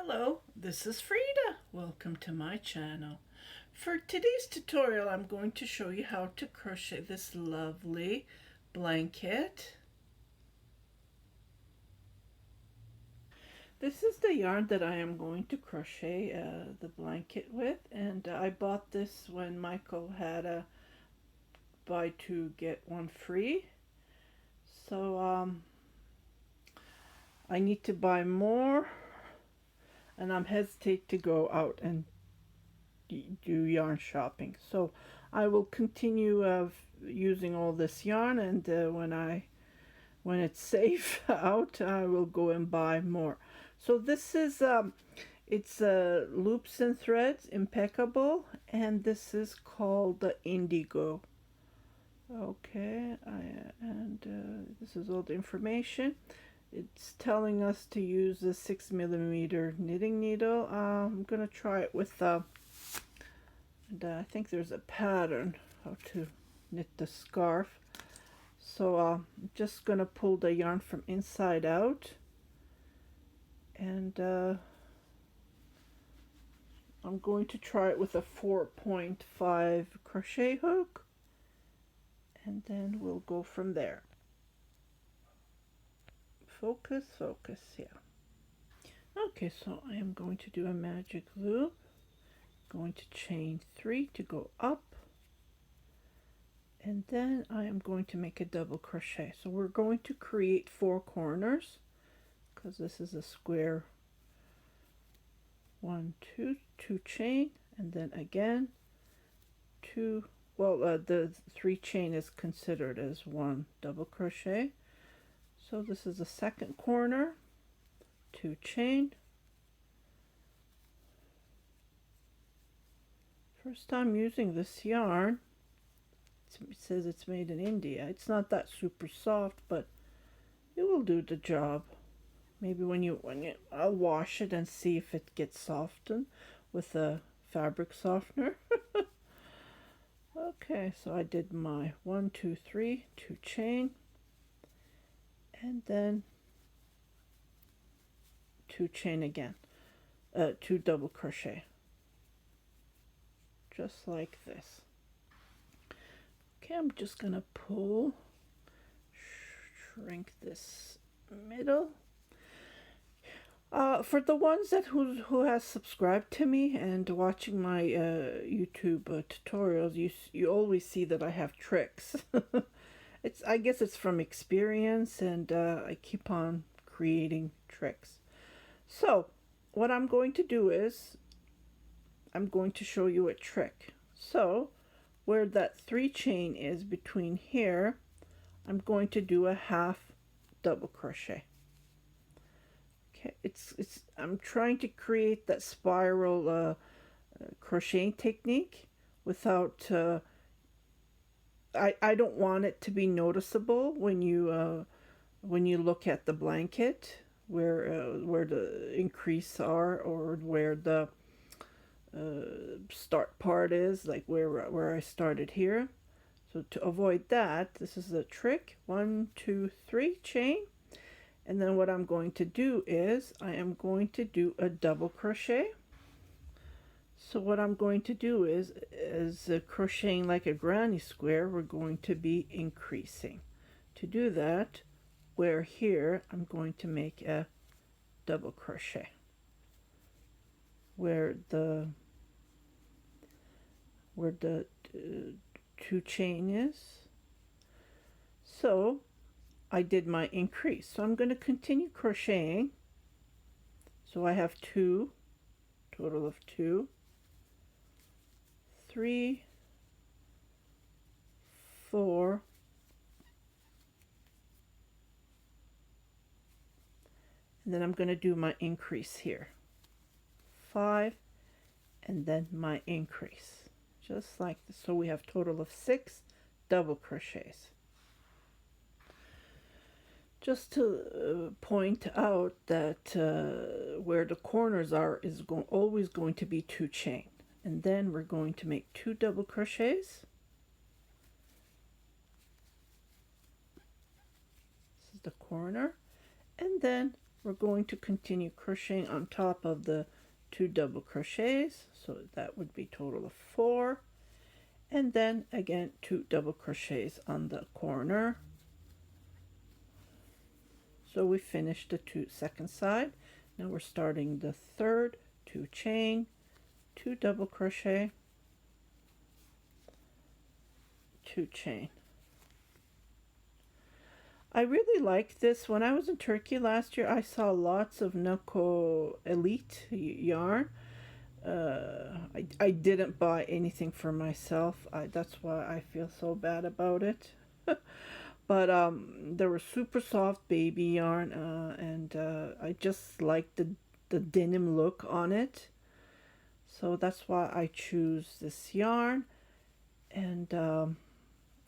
Hello, this is Frida. Welcome to my channel. For today's tutorial, I'm going to show you how to crochet this lovely blanket. This is the yarn that I am going to crochet the blanket with, and I bought this when Michael had a buy two get one free. So I need to buy more, and I'm hesitant to go out and do yarn shopping. So I will continue using all this yarn, and when it's safe out, I will go and buy more. So this is it's loops and threads, impeccable, and this is called the Indigo. Okay, this is all the information. It's telling us to use a 6mm knitting needle. I'm gonna try it with and I think there's a pattern how to knit the scarf. So I'm just gonna pull the yarn from inside out, and I'm going to try it with a 4.5 crochet hook, and then we'll go from there. Focus, yeah. Okay, so I am going to do a magic loop, going to chain 3 to go up, and then I am going to make a double crochet. So we're going to create 4 corners because this is a square. 1, 2, 2 chain, and then again 2. Well, the 3 chain is considered as 1 double crochet. So this is the second corner, 2 chain. First time using this yarn. It says it's made in India. It's not that super soft, but it will do the job. Maybe when you I'll wash it and see if it gets softened with a fabric softener. Okay, so I did my 1, 2, 3, 2 chain, and then 2 chain again, 2 double crochet, just like this. Okay, I'm just gonna pull, shrink this middle. For the ones that who has subscribed to me and watching my YouTube tutorials, you always see that I have tricks. I guess it's from experience, and I keep on creating tricks. So what I'm going to do is I'm going to show you a trick. So where that 3 chain is between here, I'm going to do a half double crochet. Okay, I'm trying to create that spiral crocheting technique without I don't want it to be noticeable when you look at the blanket where the increase are, or where the start part is, like where I started here. So to avoid that, this is a trick. 1, 2, 3 chain, and then what I'm going to do is I am going to do a double crochet. So what I'm going to do is crocheting like a granny square, we're going to be increasing. To do that, where here I'm going to make a double crochet where the 2 chain is. So I did my increase. So I'm going to continue crocheting. So I have 2, total of 2, 3, 4, and then I'm going to do my increase here. 5, and then my increase, just like this. So we have total of 6 double crochets. Just to point out that where the corners are is always going to be 2 chain, and then we're going to make 2 double crochets. This is the corner, and then we're going to continue crocheting on top of the 2 double crochets, so that would be total of 4, and then again 2 double crochets on the corner. So we finished the second side. Now we're starting the third, 2 chain, 2 double crochet, 2 chain. I really like this. When I was in Turkey last year, I saw lots of Nako Elite yarn. I didn't buy anything for myself. That's why I feel so bad about it. But there were super soft baby yarn, and I just liked the denim look on it. So that's why I choose this yarn. And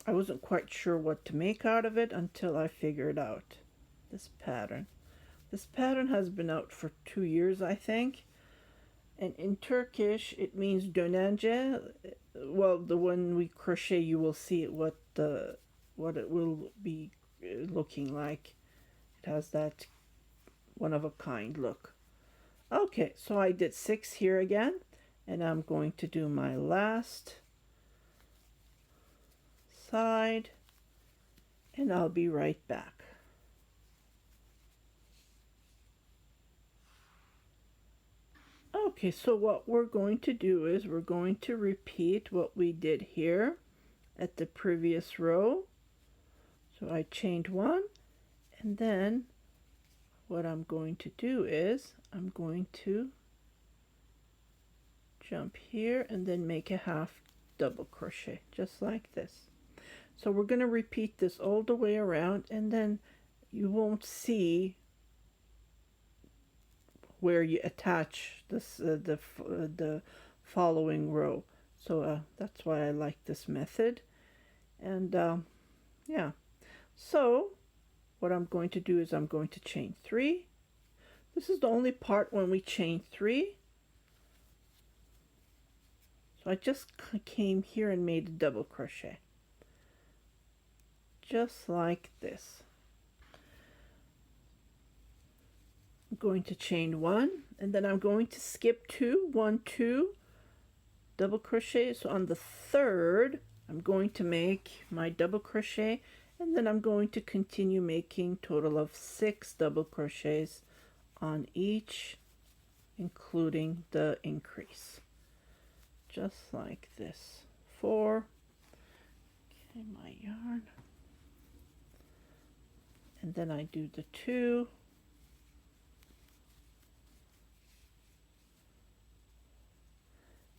I wasn't quite sure what to make out of it until I figured out this pattern. This pattern has been out for 2 years, I think. And in Turkish, it means dönence. Well, when we crochet, you will see what it will be looking like. It has that one-of-a-kind look. Okay, so I did 6 here again, and I'm going to do my last side, and I'll be right back. Okay, so what we're going to do is we're going to repeat what we did here at the previous row. So I chained 1, and then what I'm going to do is I'm going to jump here and then make a half double crochet, just like this. So we're going to repeat this all the way around, and then you won't see where you attach this the following row. So that's why I like this method. And yeah, so what I'm going to do is I'm going to chain 3. This is the only part when we chain 3. So I just came here and made a double crochet, just like this. I'm going to chain 1, and then I'm going to skip 2, 1, 2 double crochet. So on the third, I'm going to make my double crochet, and then I'm going to continue making total of 6 double crochets on each, including the increase, just like this. 4. Okay, my yarn, and then I do the 2,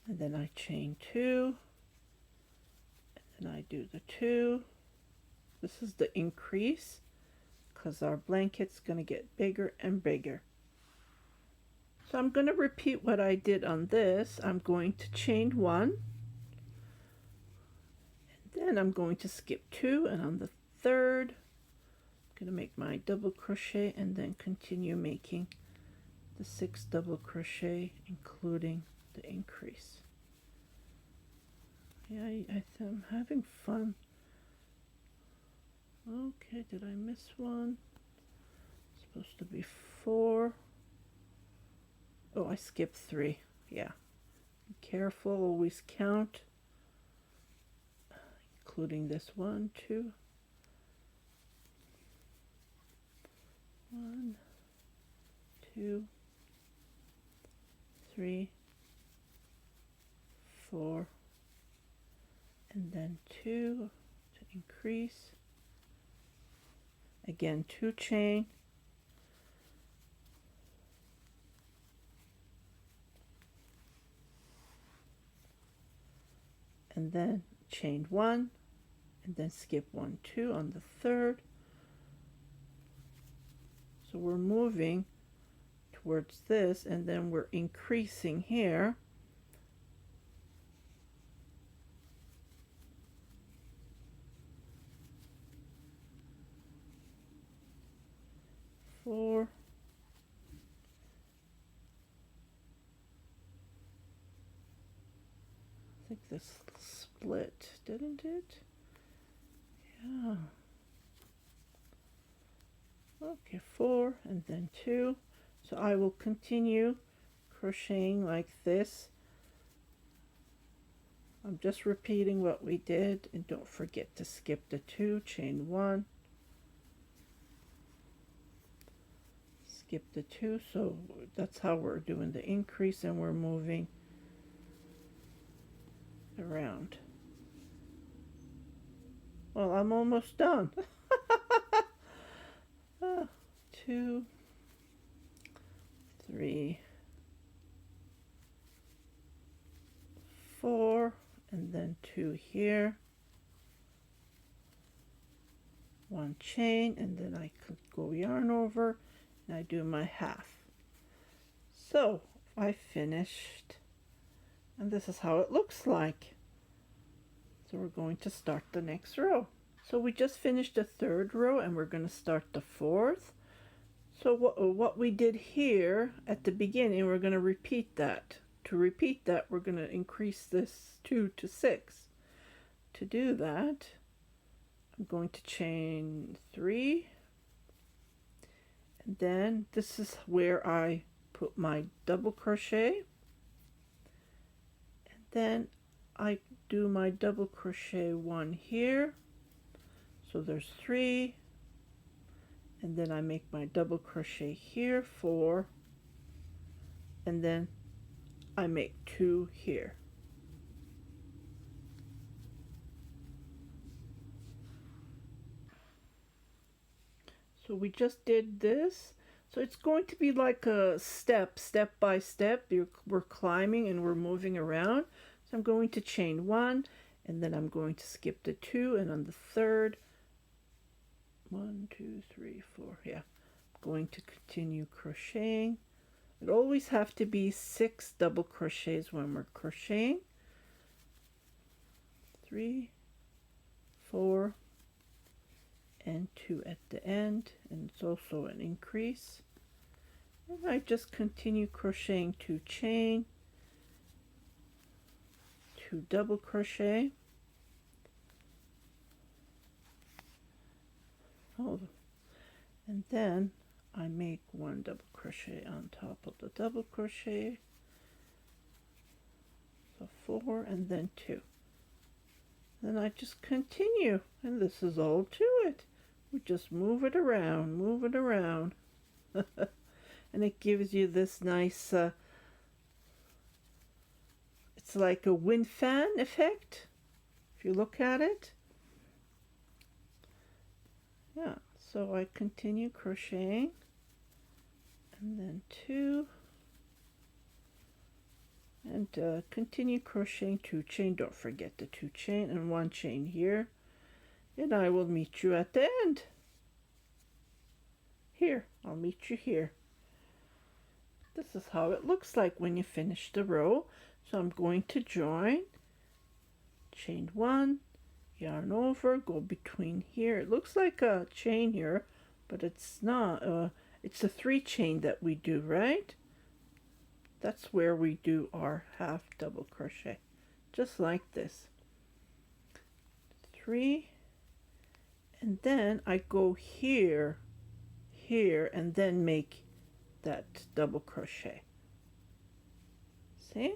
and then I chain 2, and then I do the 2. This is the increase because our blanket's going to get bigger and bigger. So I'm going to repeat what I did on this. I'm going to chain 1, and then I'm going to skip 2, and on the third I'm going to make my double crochet and then continue making the 6 double crochet, including the increase. Yeah, I'm having fun. Okay, did I miss one? It's supposed to be 4. Oh, I skipped 3. Yeah. Be careful, always count, including this 1, 2. 1, 2, 3, 4, and then 2 to increase. Again, 2 chain, and then chain 1, and then skip 1, 2 on the third. So we're moving towards this, and then we're increasing here. Four. I think this split, didn't it? Yeah. Okay, 4 and then 2. So I will continue crocheting like this. I'm just repeating what we did, and don't forget to skip the 2, chain 1, skip the 2. So that's how we're doing the increase, and we're moving around. Well, I'm almost done. 2, 3, 4, and then 2 here, 1 chain, and then I could go yarn over, and I do my half. So I finished, and this is how it looks like. So we're going to start the next row. So we just finished the 3rd row, and we're going to start the 4th. So what we did here at the beginning, we're going to repeat that. To repeat that, we're going to increase this 2 to 6. To do that, I'm going to chain 3, and then this is where I put my double crochet, and then I do my double crochet 1 here, so there's 3, and then I make my double crochet here, 4, and then I make 2 here. So we just did this. So it's going to be like a step by step. We're climbing and we're moving around. So I'm going to chain 1, and then I'm going to skip the 2, and on the 3rd, 1, 2, 3, 4, yeah, I'm going to continue crocheting. It always have to be 6 double crochets when we're crocheting. 3, 4, and 2 at the end, and it's also an increase. And I just continue crocheting 2 chain, 2 double crochet. And then I make 1 double crochet on top of the double crochet, so 4, and then 2. Then I just continue, and this is all to it. We just move it around, and it gives you this nice, it's like a wind fan effect, if you look at it. Yeah, so I continue crocheting, and then 2, and continue crocheting 2 chain. Don't forget the 2 chain and 1 chain here, and I will meet you at the end. Here, I'll meet you here. This is how it looks like when you finish the row. So I'm going to join, chain 1, yarn over, go between here. It looks like a chain here, but it's not. It's a 3 chain that we do, right? That's where we do our half double crochet, just like this. 3, and then I go here, and then make that double crochet. See?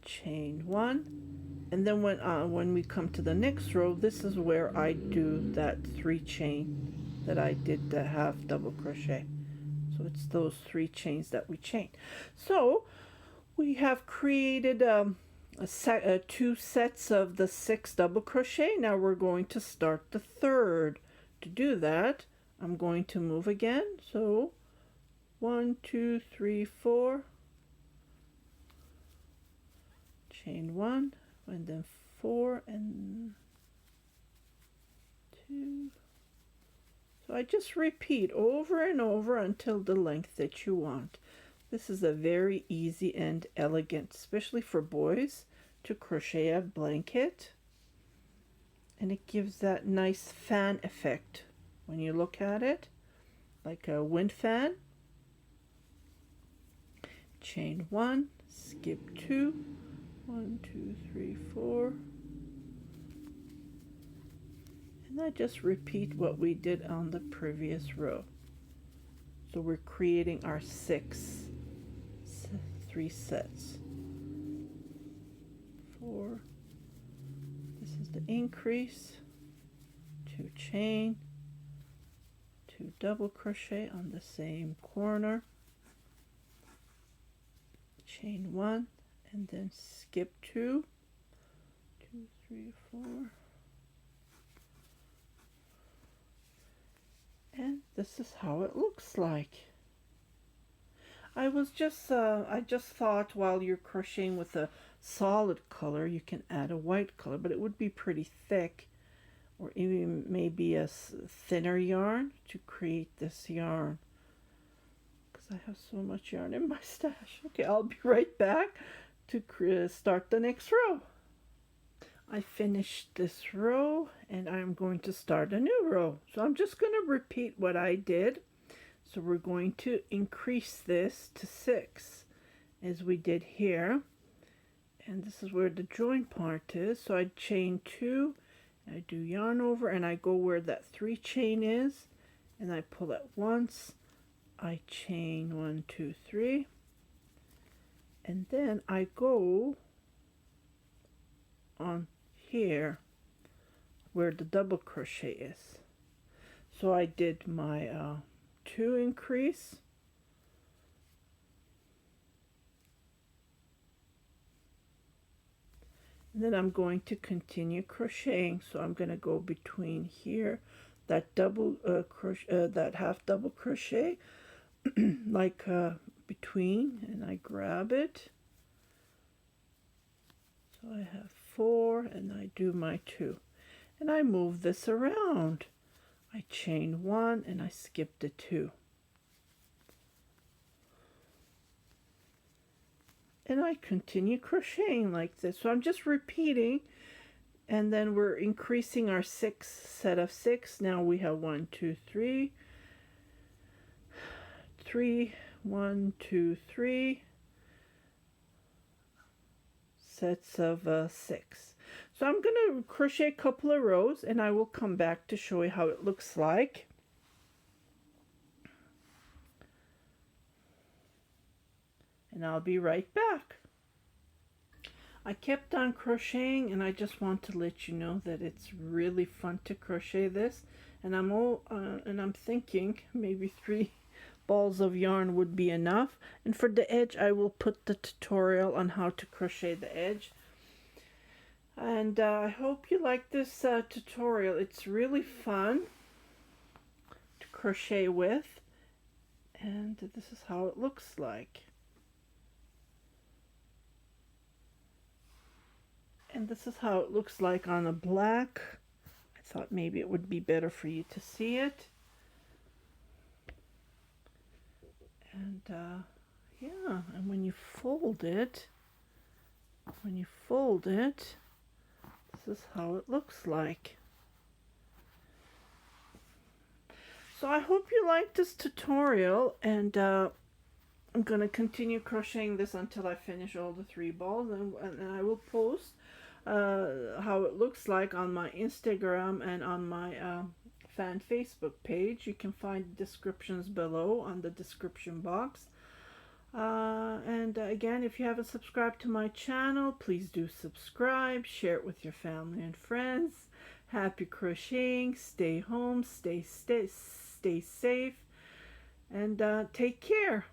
Chain 1, and then when we come to the next row, this is where I do that 3 chain that I did the half double crochet. So it's those 3 chains that we chain. So we have created 2 sets of the 6 double crochet. Now we're going to start the 3rd. To do that, I'm going to move again. So 1, 2, 3, 4, chain 1, and then 4 and 2. So I just repeat over and over until the length that you want. This is a very easy and elegant, especially for boys, to crochet a blanket. And it gives that nice fan effect when you look at it, like a wind fan. Chain 1, skip 2, 1, 2, 3, 4, And I just repeat what we did on the previous row. So we're creating our 3 sets. 4, this is the increase, 2 chain, 2 double crochet on the same corner, chain 1, and then skip 2, 2, 3, 4, and this is how it looks like. I just thought while you're crocheting with a solid color, you can add a white color, but it would be pretty thick, or even maybe a thinner yarn to create this yarn, because I have so much yarn in my stash. Okay, I'll be right back to start the next row. I finished this row and I'm going to start a new row. So I'm just going to repeat what I did. So we're going to increase this to 6 as we did here. And this is where the join part is. So I chain 2, I do yarn over, and I go where that 3 chain is, and I pull it once, I chain 1, 2, 3, and then I go on here where the double crochet is. So I did my 2 increase, and then I'm going to continue crocheting. So I'm going to go between here, that double crochet, that half double crochet, like between, and I grab it. So I have 4, and I do my 2, and I move this around. I chain 1 and I skip the 2, and I continue crocheting like this. So I'm just repeating, and then we're increasing our 6 set of 6. Now we have 1, 2, 3, 3, 1, 2, 3 sets of 6. So I'm going to crochet a couple of rows, and I will come back to show you how it looks like. And I'll be right back. I kept on crocheting, and I just want to let you know that it's really fun to crochet this. And I'm thinking maybe 3 balls of yarn would be enough. And for the edge, I will put the tutorial on how to crochet the edge. And I hope you like this tutorial. It's really fun to crochet with, and this is how it looks like. And this is how it looks like on a black. I thought maybe it would be better for you to see it. And yeah, and when you fold it, this is how it looks like. So I hope you liked this tutorial, and I'm going to continue crocheting this until I finish all the 3 balls, and I will post how it looks like on my Instagram and on my fan Facebook page. You can find descriptions below on the description box. And again, if you haven't subscribed to my channel, please do subscribe, share it with your family and friends. Happy crocheting, stay home, stay safe, and take care.